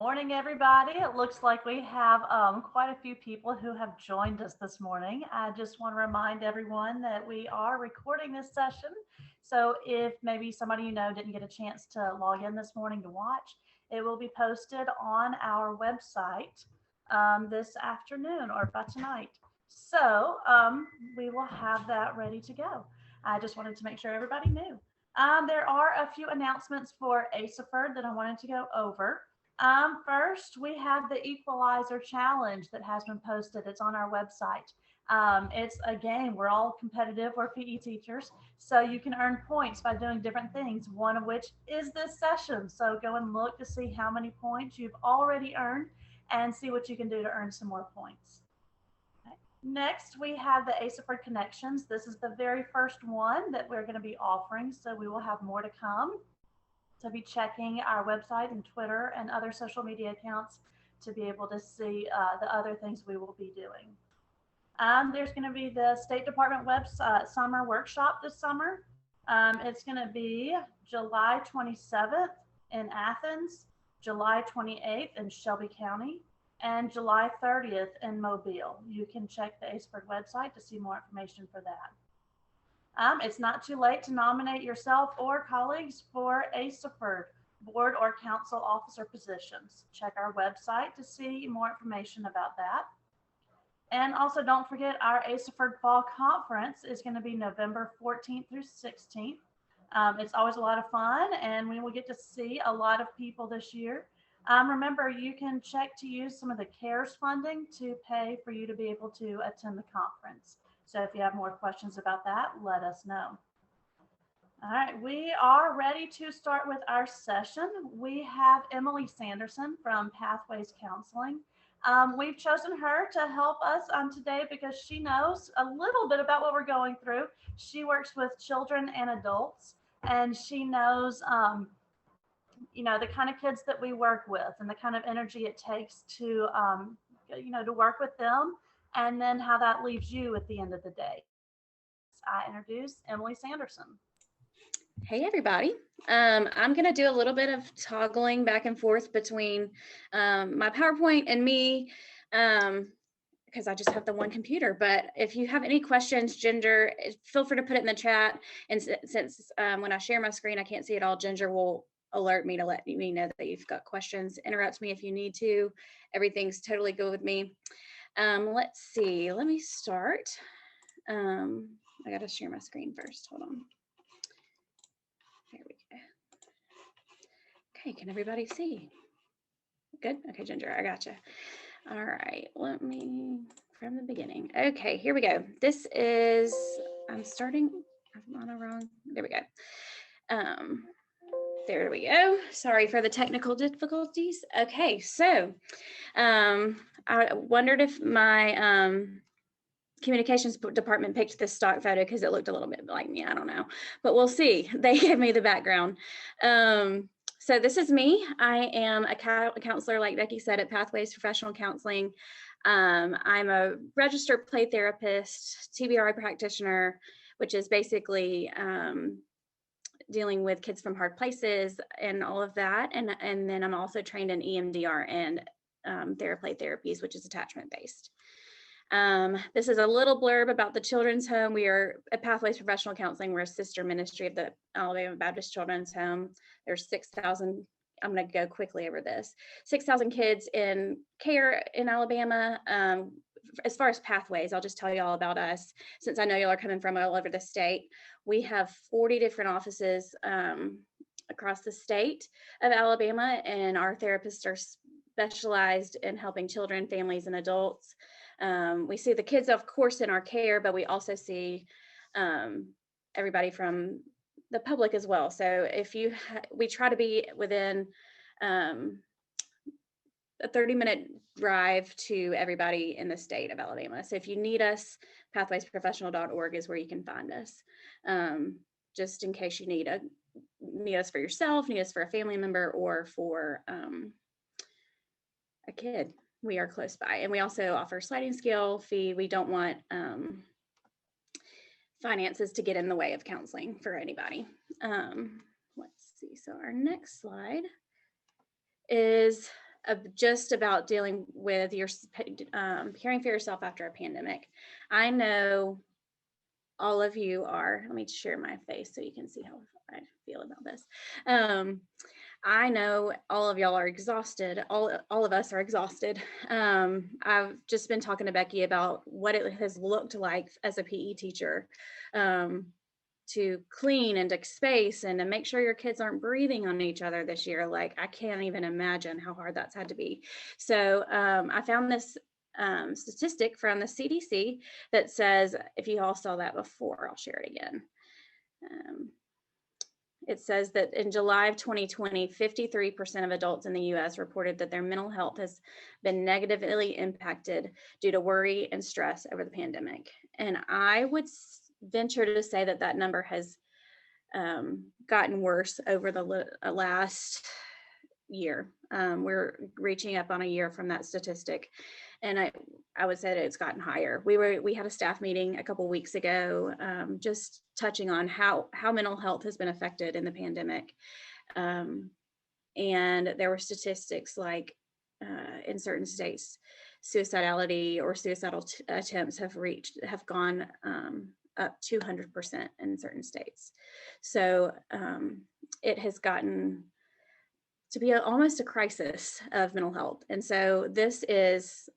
Morning, everybody. It looks like we have quite a few people who have joined us this morning. I just want to remind everyone that we are recording this session. So if maybe somebody didn't get a chance to log in this morning to watch, it will be posted on our website this afternoon or by tonight. So we will have that ready to go. I just wanted to make sure everybody knew. There are a few announcements for ASAHPERD that I wanted to go over. First, we have the Equalizer Challenge that has been posted. It's on our website. It's a game. We're all competitive. We're PE teachers. So you can earn points by doing different things, one of which is this session. So go and look to see how many points you've already earned and see what you can do to earn some more points. Okay. Next, we have the ASAHPERD Connections. This is the very first one that we're going to be offering. So we will have more to come. So be checking our website and Twitter and other social media accounts to be able to see the other things we will be doing. There's going to be the State Department summer workshop this summer. It's going to be July 27th in Athens, July 28th in Shelby County, and July 30th in Mobile. You can check the ASAHPERD website to see more information for that. It's not too late to nominate yourself or colleagues for ASAHPERD board or council officer positions. Check our website to see more information about that. And also don't forget our ASAHPERD Fall Conference is going to be November 14th through 16th. It's always a lot of fun and we will get to see a lot of people this year. Remember, you can check to use some of the CARES funding to pay for you to be able to attend the conference. So if you have more questions about that, let us know. All right, we are ready to start with our session. We have Emily Sanderson from Pathways Counseling. We've chosen her to help us today because she knows a little bit about what we're going through. She works with children and adults, and she knows, the kind of kids that we work with and the kind of energy it takes to, to work with them, and then how that leaves you at the end of the day. I introduce Emily Sanderson. Hey everybody. I'm going to do a little bit of toggling back and forth between my PowerPoint and me because I just have the one computer. But if you have any questions, Ginger, feel free to put it in the chat. And since when I share my screen, I can't see it all, Ginger will alert me to let me know that you've got questions. Interrupt me if you need to. Everything's totally good with me. Let's see. Let me start. I got to share my screen first. Hold on. There we go. Okay, can everybody see? Good? Okay, Ginger, I gotcha. All right, let me, from the beginning. Okay, here we go. This is, I'm on a wrong, there we go. There we go. Sorry for the technical difficulties. Okay, so I wondered if my communications department picked this stock photo because it looked a little bit like me. I don't know, but we'll see. They gave me the background. So this is me. I am a counselor, like Becky said, at Pathways Professional Counseling. I'm a registered play therapist, TBRI practitioner, which is basically dealing with kids from hard places and all of that. And then I'm also trained in EMDR and play therapies, which is attachment based. This is a little blurb about the Children's Home. We are at Pathways Professional Counseling. We're a sister ministry of the Alabama Baptist Children's Home. There's 6,000, I'm going to go quickly over this, 6,000 kids in care in Alabama. As far as Pathways, I'll just tell you all about us, since I know y'all are coming from all over the state. We have 40 different offices across the state of Alabama, and our therapists are specialized in helping children, families, and adults. We see the kids, of course, in our care, but we also see everybody from the public as well. So if we try to be within a 30-minute drive to everybody in the state of Alabama. So if you need us, pathwaysprofessional.org is where you can find us. Just in case you need us for yourself, need us for a family member, or for a kid. We are close by, and we also offer sliding scale fee. We don't want finances to get in the way of counseling for anybody. Let's see. So our next slide is just about dealing with your caring for yourself after a pandemic. I know all of you are, let me share my face so you can see how I feel about this. I know all of y'all are exhausted. All of us are exhausted. I've just been talking to Becky about what it has looked like as a PE teacher, to clean and to space and to make sure your kids aren't breathing on each other this year. Like, I can't even imagine how hard that's had to be. So I found this statistic from the CDC that says, if you all saw that before, I'll share it again. It says that in July of 2020, 53% of adults in the US reported that their mental health has been negatively impacted due to worry and stress over the pandemic. And I would venture to say that that number has gotten worse over the last year. We're reaching up on a year from that statistic. And I would say that it's gotten higher. We had a staff meeting a couple weeks ago, just touching on how mental health has been affected in the pandemic. And there were statistics like in certain states, suicidality or suicidal attempts have gone up 200% in certain states. So it has gotten to be almost a crisis of mental health. And so this is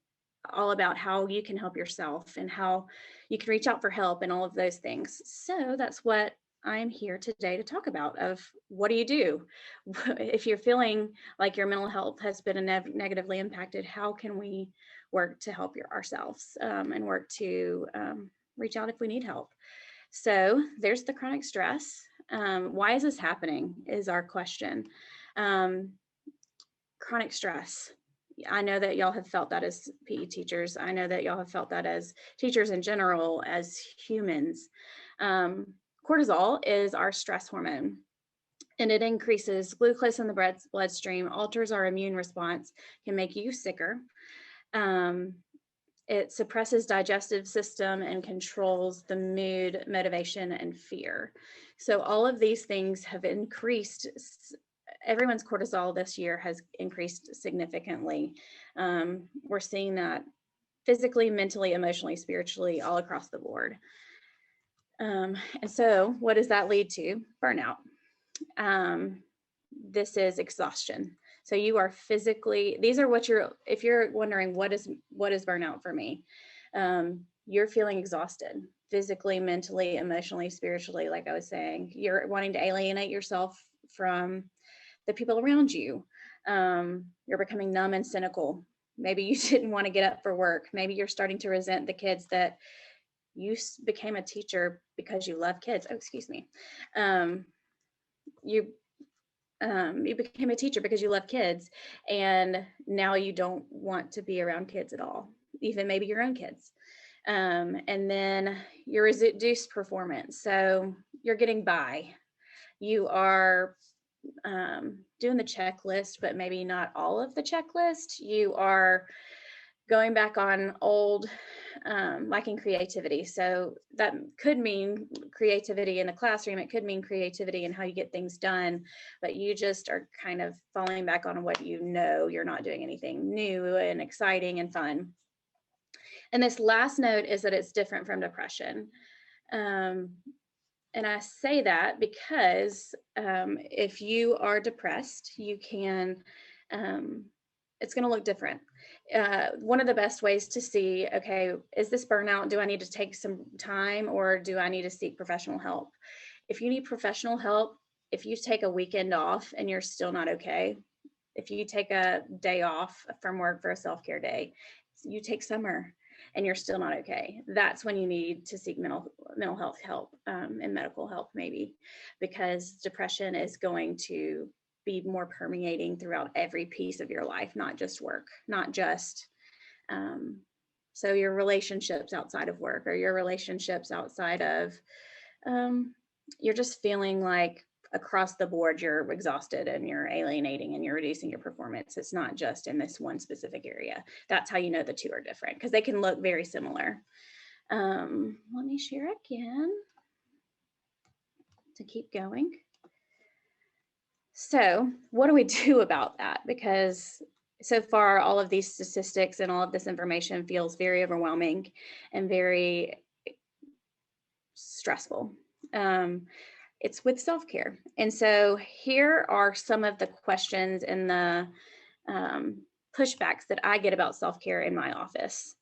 all about how you can help yourself and how you can reach out for help and all of those things. So that's what I'm here today to talk about. Of what do you do if you're feeling like your mental health has been negatively impacted? How can we work to help ourselves and work to reach out if we need help? So there's the chronic stress. Why is this happening is our question. Chronic stress. I know that y'all have felt that as PE teachers. I know that y'all have felt that as teachers in general, as humans. Cortisol is our stress hormone, and it increases glucose in the bloodstream, alters our immune response, can make you sicker. It suppresses digestive system and controls the mood, motivation, and fear. So all of these things have increased. Everyone's cortisol this year has increased significantly. We're seeing that physically, mentally, emotionally, spiritually, all across the board. And so what does that lead to? Burnout. This is exhaustion. So you are physically, these are what if you're wondering what is burnout for me, you're feeling exhausted physically, mentally, emotionally, spiritually. Like I was saying, you're wanting to alienate yourself from the people around you. You're becoming numb and cynical. Maybe you didn't want to get up for work. Maybe you're starting to resent the kids that you became a teacher because you love kids. Oh, excuse me. You became a teacher because you love kids, and now you don't want to be around kids at all, even maybe your own kids. And then your reduced performance. So you're getting by. You are doing the checklist, but maybe not all of the checklist. You are going back on old, liking creativity. So that could mean creativity in the classroom. It could mean creativity in how you get things done, but you just are kind of falling back on what you know. You're not doing anything new and exciting and fun. And this last note is that it's different from depression. And I say that because if you are depressed, you can, it's going to look different. One of the best ways to see, okay, is this burnout? Do I need to take some time, or do I need to seek professional help? If you need professional help, if you take a weekend off and you're still not okay, if you take a day off from work for a self-care day, you take summer and you're still not okay, that's when you need to seek mental health help and medical help, maybe, because depression is going to be more permeating throughout every piece of your life, not just work, not just, so your relationships outside of work, or your relationships outside of, you're just feeling like across the board, you're exhausted and you're alienating and you're reducing your performance. It's not just in this one specific area. That's how you know the two are different, because they can look very similar. Let me share again to keep going. So what do we do about that? Because so far, all of these statistics and all of this information feels very overwhelming and very stressful. It's with self-care. And so here are some of the questions and the pushbacks that I get about self-care in my office.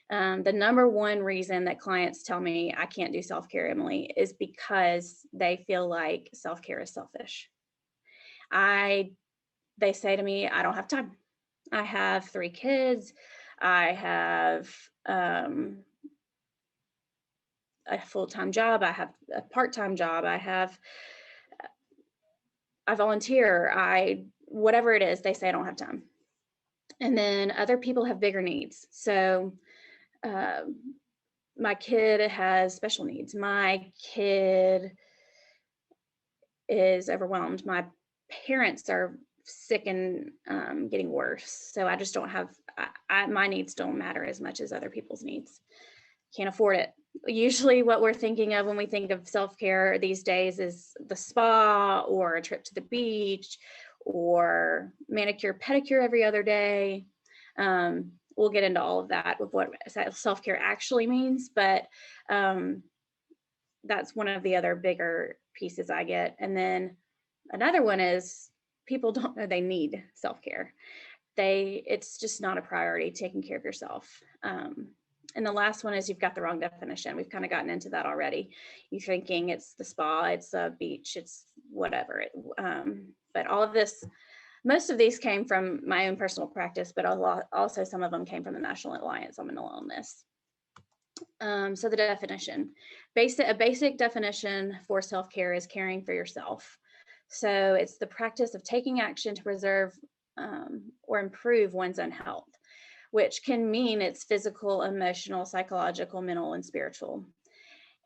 The number one reason that clients tell me I can't do self-care, Emily, is because they feel like self-care is selfish. They say to me, I don't have time. I have 3 kids. I have a full-time job. I have a part-time job. I volunteer. Whatever it is, they say I don't have time. And then other people have bigger needs. So my kid has special needs. My kid is overwhelmed. My parents are sick and getting worse. So I just don't have, my needs don't matter as much as other people's needs. Can't afford it. Usually what we're thinking of when we think of self-care these days is the spa or a trip to the beach or manicure, pedicure every other day. We'll get into all of that with what self-care actually means, but that's one of the other bigger pieces I get. And then another one is people don't know they need self-care. It's just not a priority, taking care of yourself. And the last one is you've got the wrong definition. We've kind of gotten into that already. You're thinking it's the spa, it's a beach, it's whatever. But all of this, most of these came from my own personal practice, but also some of them came from the National Alliance on Mental Illness. So the definition, a basic definition for self-care is caring for yourself. So it's the practice of taking action to preserve or improve one's own health, which can mean it's physical, emotional, psychological, mental, and spiritual.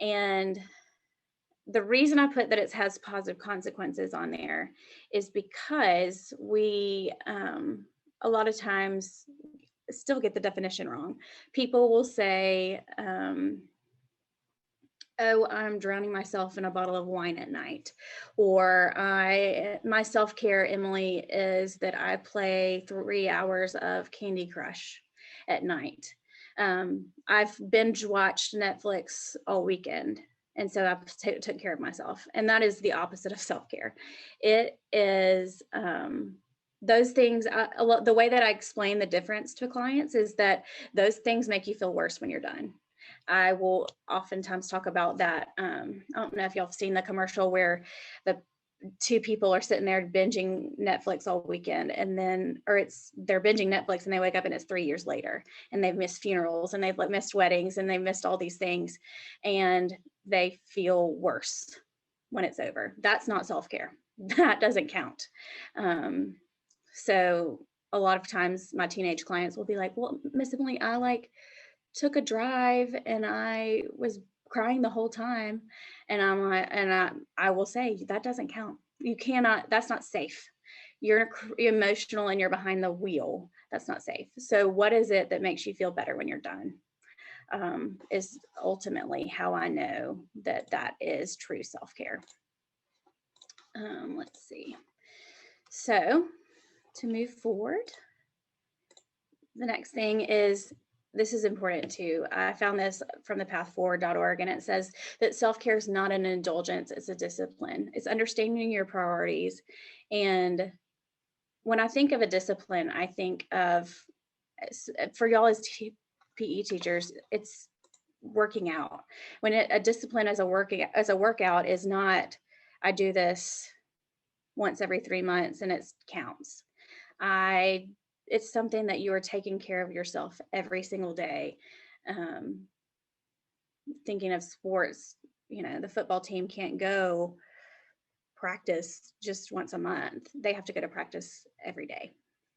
And the reason I put that it has positive consequences on there is because we, a lot of times, still get the definition wrong. People will say, oh, I'm drowning myself in a bottle of wine at night. Or my self-care, Emily, is that I play 3 hours of Candy Crush at night. I've binge watched Netflix all weekend. And so I've took care of myself. And that is the opposite of self-care. It is those things, the way that I explain the difference to clients is that those things make you feel worse when you're done. I will oftentimes talk about that. I don't know if y'all have seen the commercial where the 2 people are sitting there binging Netflix all weekend, and then, they're binging Netflix and they wake up and it's 3 years later, and they've missed funerals and they've missed weddings and they've missed all these things, and they feel worse when it's over. That's not self-care. That doesn't count. So a lot of times my teenage clients will be like, well, Miss Emily, I took a drive and I was crying the whole time. And I'm like, I will say that doesn't count. You cannot, that's not safe. You're emotional and you're behind the wheel. That's not safe. So what is it that makes you feel better when you're done? Is ultimately how I know that is true self-care. Let's see. So to move forward, the next thing is, this is important too. I found this from thepathforward.org, and it says that self-care is not an indulgence, it's a discipline. It's understanding your priorities. And when I think of a discipline, I think of, for y'all as PE teachers, it's working out. When a discipline as a workout is not, I do this once every 3 months and it counts. It's something that you are taking care of yourself every single day. Thinking of sports, the football team can't go practice just once a month. They have to go to practice every day.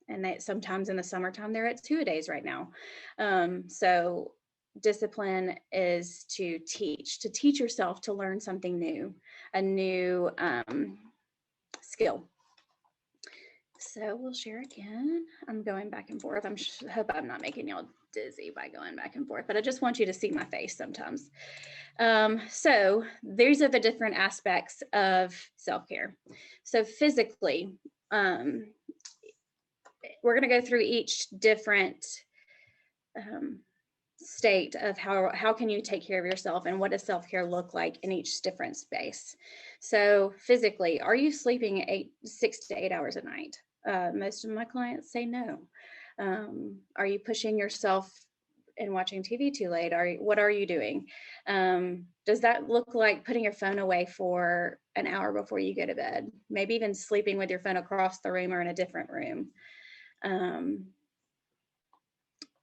And sometimes in the summertime, they're at 2-a-days right now. So discipline is to teach yourself to learn something new, a new skill. So we'll share again. I'm going back and forth. I hope I'm not making y'all dizzy by going back and forth, but I just want you to see my face sometimes. So these are the different aspects of self-care. So physically, we're going to go through each different state of how can you take care of yourself, and what does self-care look like in each different space. So physically, are you sleeping 6 to 8 hours a night? Most of my clients say no. Are you pushing yourself and watching TV too late? What are you doing? Does that look like putting your phone away for an hour before you go to bed? Maybe even sleeping with your phone across the room or in a different room.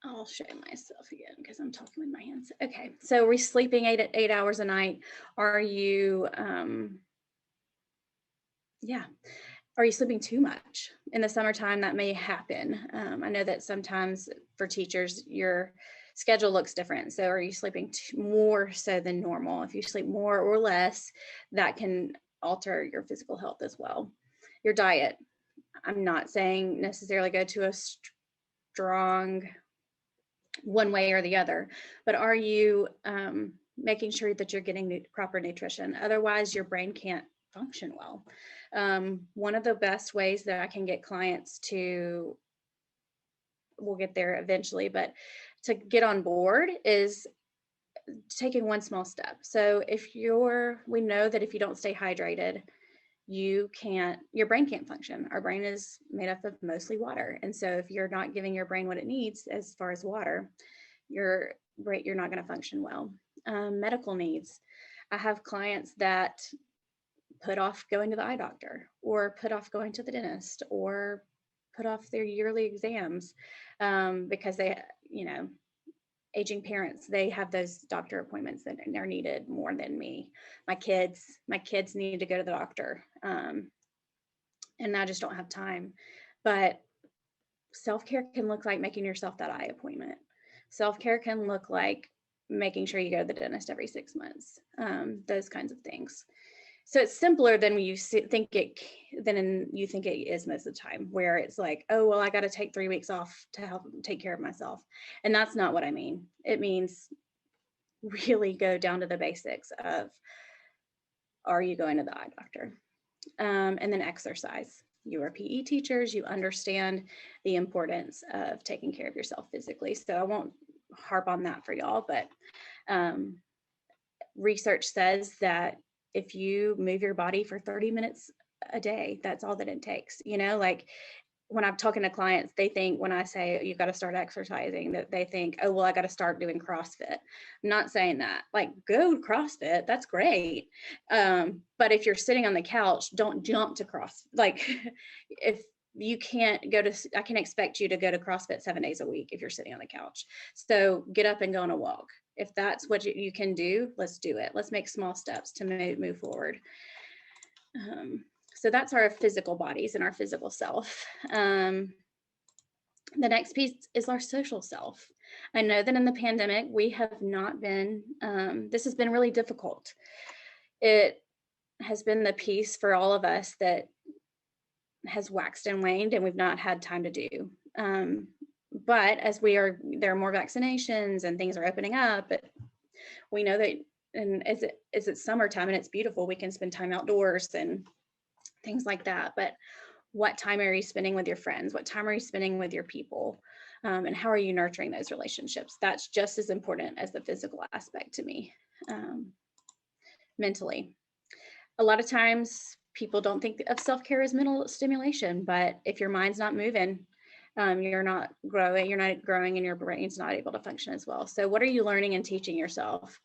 I'll show myself again because I'm talking with my hands. Okay, so we're sleeping 8 hours a night. Are you, are you sleeping too much? In the summertime, that may happen. I know that sometimes for teachers, your schedule looks different. So are you sleeping more so than normal? If you sleep more or less, that can alter your physical health as well. Your diet. I'm not saying necessarily go to a strong one way or the other, but are you making sure that you're getting proper nutrition? Otherwise, your brain can't function well. One of the best ways that I can get clients to, we'll get there eventually, but to get on board is taking one small step. So we know that if you don't stay hydrated, your brain can't function. Our brain is made up of mostly water. And so if you're not giving your brain what it needs as far as water, you're not going to function well. Medical needs. I have clients that put off going to the eye doctor, or put off going to the dentist, or put off their yearly exams because they, aging parents, they have those doctor appointments that are needed more than me. My kids need to go to the doctor, and I just don't have time. But self-care can look like making yourself that eye appointment. Self-care can look like making sure you go to the dentist every 6 months, those kinds of things. So it's simpler than you think it is most of the time, where it's like, oh, well, I got to take 3 weeks off to help take care of myself. And that's not what I mean. It means really go down to the basics of, are you going to the eye doctor? And then exercise. You are PE teachers, you understand the importance of taking care of yourself physically. So I won't harp on that for y'all, but research says that if you move your body for 30 minutes a day, that's all that it takes. Like when I'm talking to clients, they think when I say you've got to start exercising, that they think, oh, well, I got to start doing CrossFit. I'm not saying that. Like, go CrossFit, that's great. But if you're sitting on the couch, don't jump to Like, if you can't I can expect you to go to CrossFit 7 days a week if you're sitting on the couch. So get up and go on a walk. If that's what you can do, let's do it. Let's make small steps to move forward. So that's our physical bodies and our physical self. The next piece is our social self. I know that in the pandemic, we have not been, this has been really difficult. It has been the piece for all of us that has waxed and waned, and we've not had time to do. But as there are more vaccinations and things are opening up, we know that, and as it's summertime and it's beautiful, we can spend time outdoors and things like that. But what time are you spending with your friends? What time are you spending with your people? And how are you nurturing those relationships? That's just as important as the physical aspect to me. Mentally, a lot of times people don't think of self-care as mental stimulation, but if your mind's not moving, you're not growing, and your brain's not able to function as well. So what are you learning and teaching yourself?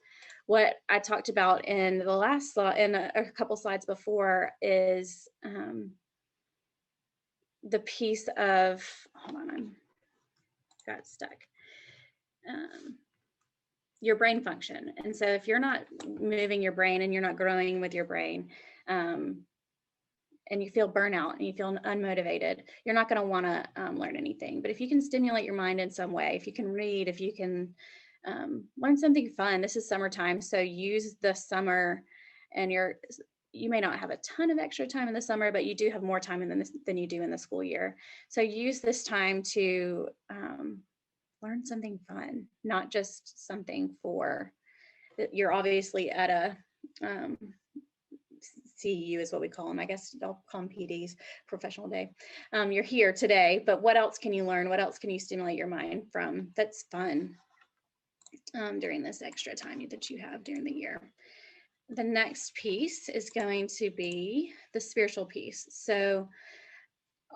What I talked about in the last slide, in a couple slides before, is the piece of, hold on, I got stuck. Your brain function. And so if you're not moving your brain and you're not growing with your brain, and you feel burnout and you feel unmotivated, you're not going to want to learn anything. But if you can stimulate your mind in some way, if you can read, if you can learn something fun. This is summertime, so use the summer, and you may not have a ton of extra time in the summer, but you do have more time than you do in the school year. So use this time to learn something fun, not just something you're obviously at a CEU is what we call them. I guess they'll call them PDs, professional day. You're here today, but what else can you learn? What else can you stimulate your mind from that's fun during this extra time that you have during the year? The next piece is going to be the spiritual piece. So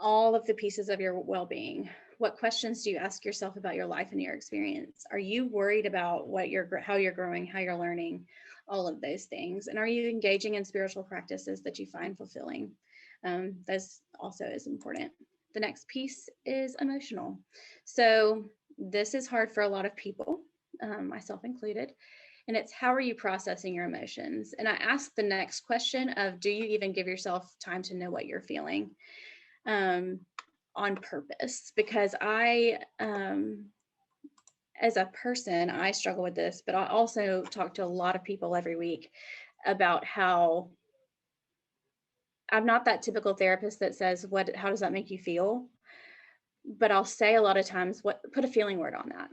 all of the pieces of your well-being. What questions do you ask yourself about your life and your experience? Are you worried about how you're growing, how you're learning, all of those things? And are you engaging in spiritual practices that you find fulfilling? This also is important. The next piece is emotional. So this is hard for a lot of people, myself included. And it's, how are you processing your emotions? And I ask the next question of, do you even give yourself time to know what you're feeling? On purpose, because I, as a person, I struggle with this, but I also talk to a lot of people every week about how I'm not that typical therapist that says, how does that make you feel? But I'll say a lot of times, put a feeling word on that.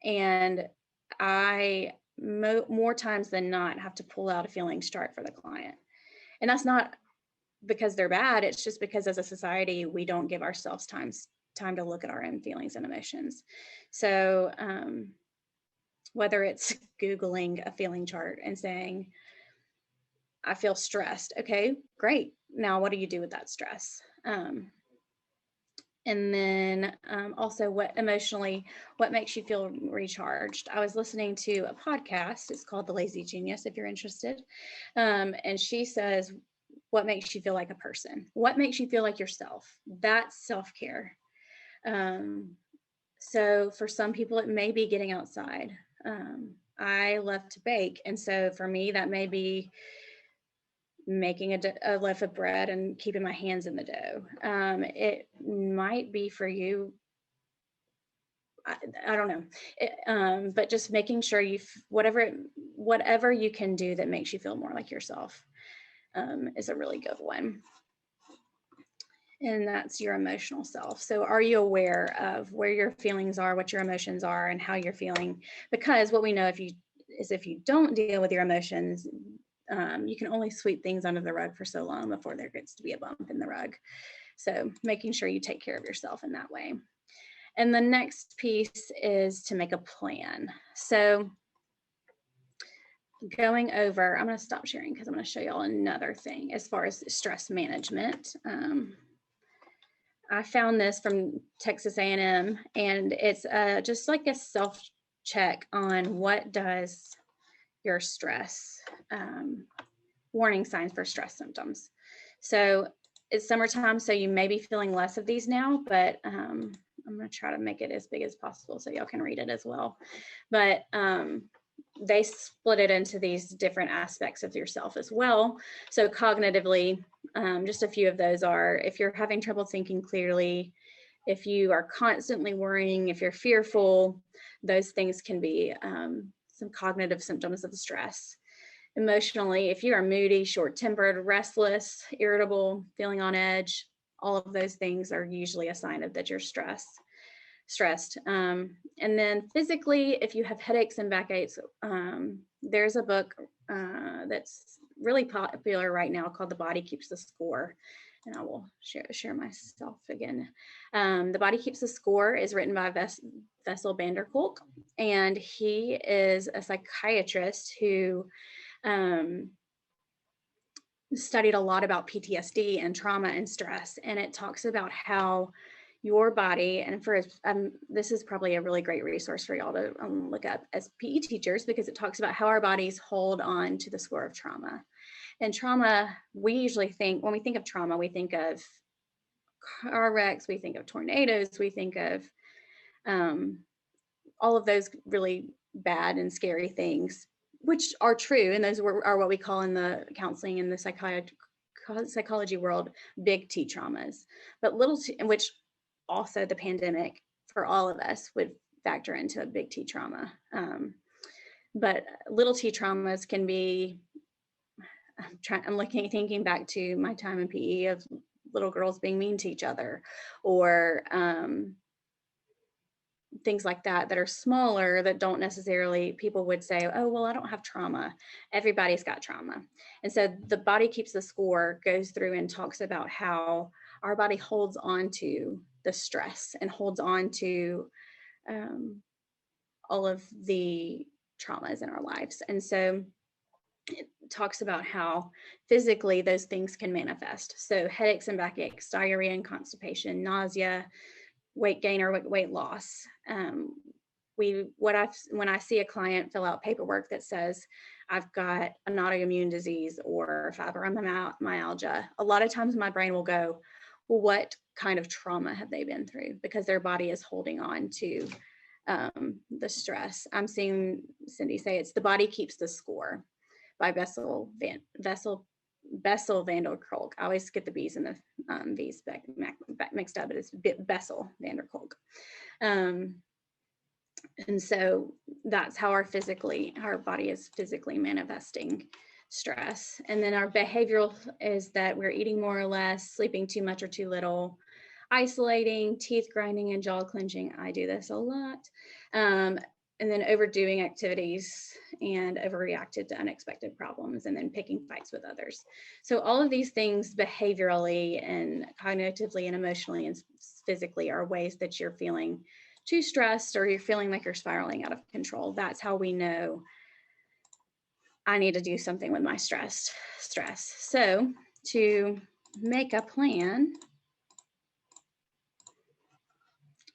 And I, more times than not, have to pull out a feelings chart for the client. And that's not because they're bad. It's just because as a society, we don't give ourselves time to look at our own feelings and emotions. So whether it's Googling a feeling chart and saying, I feel stressed. Okay, great. Now, what do you do with that stress? And then also what makes you feel recharged? I was listening to a podcast. It's called The Lazy Genius, if you're interested. And she says, what makes you feel like a person? What makes you feel like yourself? That's self-care. So for some people, it may be getting outside. I love to bake. And so for me, that may be making a loaf of bread and keeping my hands in the dough. It might be for you, I don't know, but just making sure whatever you can do that makes you feel more like yourself is a really good one. And that's your emotional self. So are you aware of where your feelings are, what your emotions are, and how you're feeling? Because what we know if you don't deal with your emotions, you can only sweep things under the rug for so long before there gets to be a bump in the rug. So making sure you take care of yourself in that way. And the next piece is to make a plan. So going over, I'm going to stop sharing because I'm going to show y'all another thing as far as stress management. I found this from Texas A&M, and it's just like a self-check on what does your stress, warning signs for stress symptoms. So it's summertime, so you may be feeling less of these now, but I'm going to try to make it as big as possible so y'all can read it as well. But they split it into these different aspects of yourself as well. So cognitively, just a few of those are, if you're having trouble thinking clearly, if you are constantly worrying, if you're fearful, those things can be some cognitive symptoms of stress. Emotionally, if you are moody, short-tempered, restless, irritable, feeling on edge, all of those things are usually a sign of that you're stressed. And then physically, if you have headaches and backaches, there's a book that's really popular right now called The Body Keeps the Score. And I will share myself again. The Body Keeps the Score is written by Vessel van der Kolk, and he is a psychiatrist who studied a lot about PTSD and trauma and stress. And it talks about how your body, and this is probably a really great resource for y'all to look up as PE teachers, because it talks about how our bodies hold on to the score of trauma. And trauma, we usually think, when we think of trauma, we think of car wrecks, we think of tornadoes, we think of all of those really bad and scary things, which are true. And those are what we call in the counseling and the psychology world, big T traumas. But little t, which also the pandemic for all of us would factor into a big T trauma. But little T traumas can be, thinking back to my time in PE of little girls being mean to each other, or things like that are smaller, that don't necessarily, people would say, oh, well, I don't have trauma. Everybody's got trauma. And so the Body Keeps the Score goes through and talks about how our body holds on to the stress and holds on to all of the traumas in our lives. And so it talks about how physically those things can manifest. So headaches and backaches, diarrhea and constipation, nausea, weight gain or weight loss. When I see a client fill out paperwork that says, I've got an autoimmune disease or fibromyalgia, a lot of times my brain will go, well, what kind of trauma have they been through? Because their body is holding on to the stress. I'm seeing Cindy say it's The Body Keeps the Score by Bessel van der Kolk. I always get the B's and the V's mixed up, but it's Bessel van der Kolk. And so that's how our body is physically manifesting stress. And then our behavioral is that we're eating more or less, sleeping too much or too little, isolating, teeth grinding, and jaw clenching. I do this a lot. And then overdoing activities and overreacted to unexpected problems, and then picking fights with others. So all of these things behaviorally and cognitively and emotionally and physically are ways that you're feeling too stressed or you're feeling like you're spiraling out of control. That's how we know I need to do something with my stress. So to make a plan,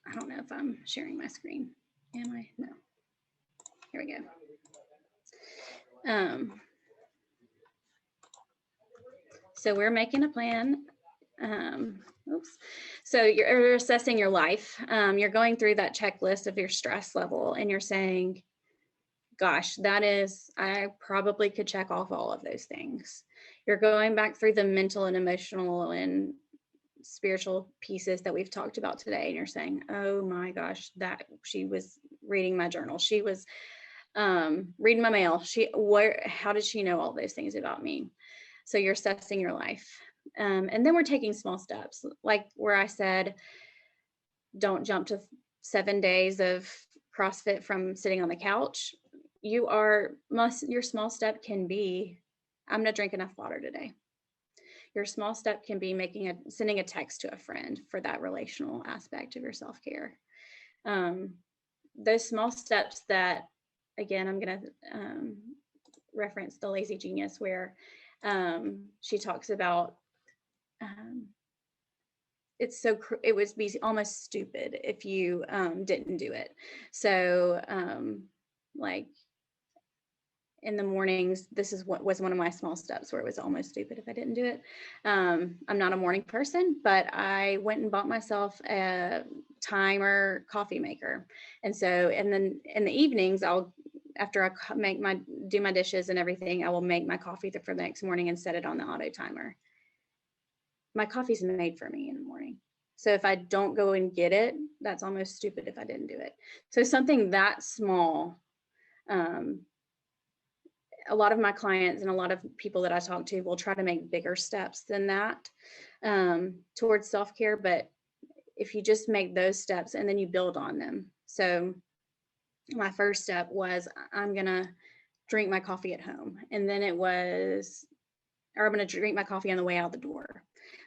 I don't know if I'm sharing my screen. Am I? No. Here we go. So we're making a plan. So you're assessing your life. You're going through that checklist of your stress level and you're saying, gosh, I probably could check off all of those things. You're going back through the mental and emotional and spiritual pieces that we've talked about today. And you're saying, oh my gosh, that she was reading my journal. She was reading my mail. How did she know all those things about me? So you're assessing your life. And then we're taking small steps, like where I said, don't jump to 7 days of CrossFit from sitting on the couch. Your small step can be, I'm going to drink enough water today. Your small step can be sending a text to a friend for that relational aspect of your self-care. Those small steps that, again, I'm going to reference The Lazy Genius, where she talks about it would be almost stupid if you didn't do it. So like in the mornings, this is what was one of my small steps where it was almost stupid if I didn't do it. I'm not a morning person, but I went and bought myself a timer coffee maker. And so, and then in the evenings, after I do my dishes and everything, I will make my coffee for the next morning and set it on the auto timer. My coffee's made for me in the morning. So if I don't go and get it, that's almost stupid if I didn't do it. So something that small, a lot of my clients and a lot of people that I talk to will try to make bigger steps than that towards self-care. But if you just make those steps and then you build on them. So my first step was, I'm going to drink my coffee at home. And then I'm going to drink my coffee on the way out the door.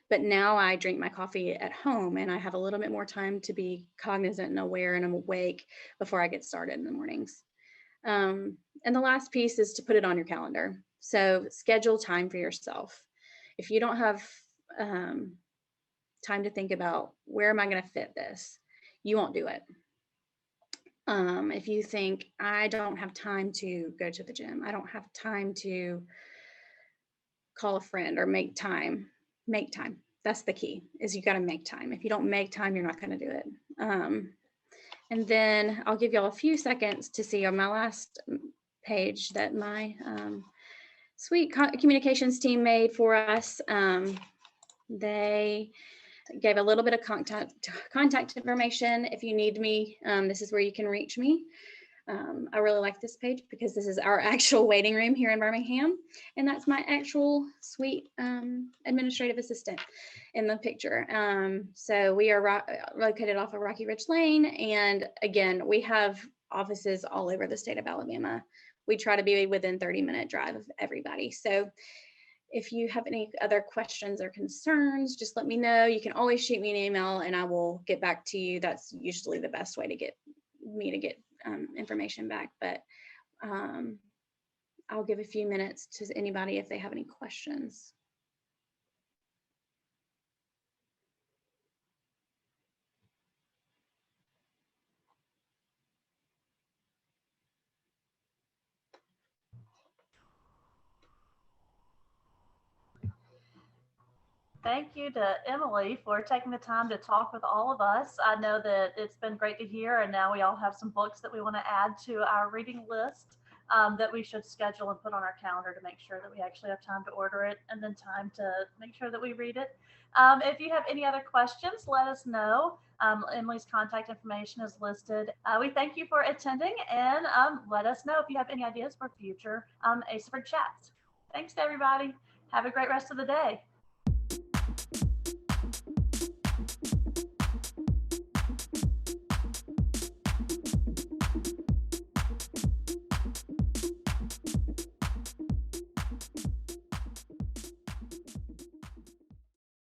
But now I drink my coffee at home and I have a little bit more time to be cognizant and aware and I'm awake before I get started in the mornings. And the last piece is to put it on your calendar. So schedule time for yourself. If you don't have time to think about where am I going to fit this, you won't do it. If you think, I don't have time to go to the gym, I don't have time to call a friend or make time. That's the key, is you got to make time. If you don't make time, you're not going to do it. And then I'll give y'all a few seconds to see on my last page that my sweet communications team made for us. They gave a little bit of contact information. If you need me, this is where you can reach me. I really like this page because this is our actual waiting room here in Birmingham. And that's my actual sweet administrative assistant in the picture. So we are located off of Rocky Ridge Lane. And again, we have offices all over the state of Alabama. We try to be within 30-minute drive of everybody. So if you have any other questions or concerns, just let me know. You can always shoot me an email and I will get back to you. That's usually the best way to get information back. But I'll give a few minutes to anybody if they have any questions. Thank you to Emily for taking the time to talk with all of us. I know that it's been great to hear, and now we all have some books that we want to add to our reading list that we should schedule and put on our calendar to make sure that we actually have time to order it and then time to make sure that we read it. If you have any other questions, let us know. Emily's contact information is listed. We thank you for attending, and let us know if you have any ideas for future ASAHPERD chats. Thanks, everybody. Have a great rest of the day.